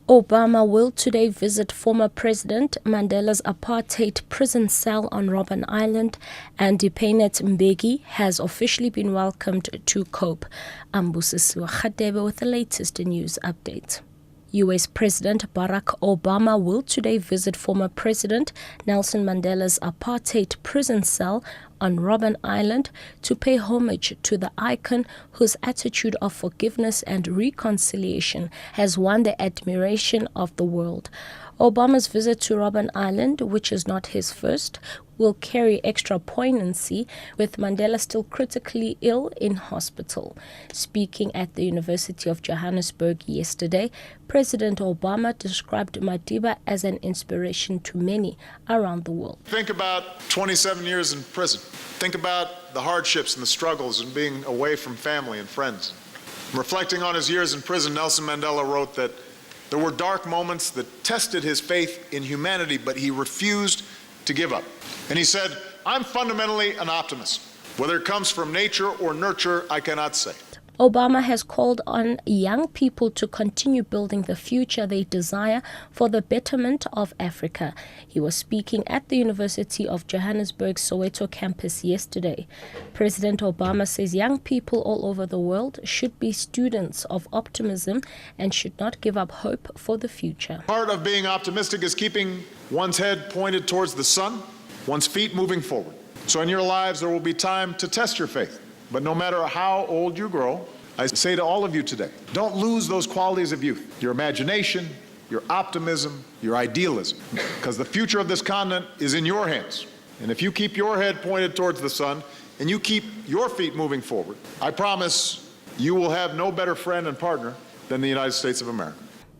Obama will today visit former President Mandela's apartheid prison cell on Robben Island, and Dipenet Mbeki has officially been welcomed to COPE. Ambusisiwa Khadebe with the latest news update. U.S. President Barack Obama will today visit former President Nelson Mandela's apartheid prison cell on Robben Island to pay homage to the icon whose attitude of forgiveness and reconciliation has won the admiration of the world. Obama's visit to Robben Island, which is not his first, will carry extra poignancy, with Mandela still critically ill in hospital. Speaking at the University of Johannesburg yesterday, President Obama described Madiba as an inspiration to many around the world. Think about 27 years in prison. Think about the hardships and the struggles and being away from family and friends. Reflecting on his years in prison, Nelson Mandela wrote that there were dark moments that tested his faith in humanity, but he refused to give up. And he said, "I'm fundamentally an optimist. Whether it comes from nature or nurture, I cannot say." Obama has called on young people to continue building the future they desire for the betterment of Africa. He was speaking at the University of Johannesburg's Soweto campus yesterday. President Obama says young people all over the world should be students of optimism and should not give up hope for the future. Part of being optimistic is keeping one's head pointed towards the sun, one's feet moving forward. So in your lives, there will be time to test your faith. But no matter how old you grow, I say to all of you today, don't lose those qualities of youth, your imagination, your optimism, your idealism, because the future of this continent is in your hands. And if you keep your head pointed towards the sun and you keep your feet moving forward, I promise you will have no better friend and partner than the United States of America.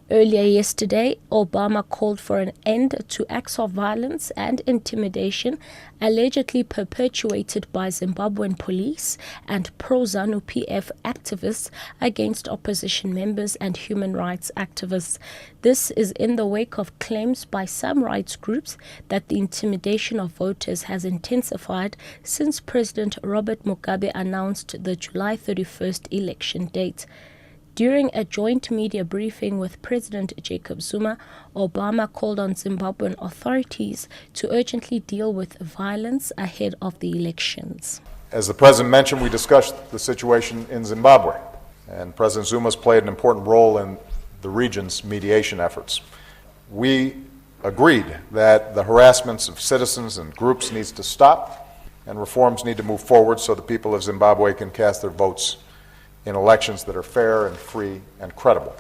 Earlier yesterday, Obama called for an end to acts of violence and intimidation allegedly perpetuated by Zimbabwean police and pro-ZANU PF activists against opposition members and human rights activists. This is in the wake of claims by some rights groups that the intimidation of voters has intensified since President Robert Mugabe announced the July 31st election date. During a joint media briefing with President Jacob Zuma, Obama called on Zimbabwean authorities to urgently deal with violence ahead of the elections. As the President mentioned, we discussed the situation in Zimbabwe, and President Zuma's played an important role in the region's mediation efforts. We agreed that the harassments of citizens and groups needs to stop, and reforms need to move forward so the people of Zimbabwe can cast their votes in elections that are fair and free and credible.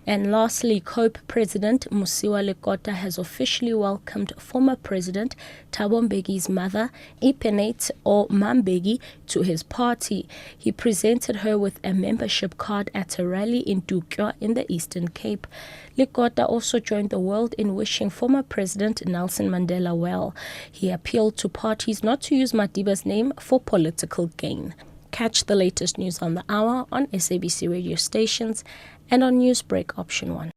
And lastly, COPE President Musiwa Lekota has officially welcomed former President Thabo Mbeki's mother, Ipenet or Mambeki, to his party. He presented her with a membership card at a rally in Dukwa in the Eastern Cape. Lekota also joined the world in wishing former President Nelson Mandela well. He appealed to parties not to use Madiba's name for political gain. Catch the latest news on the hour on SABC radio stations and on NewsBreak Option 1.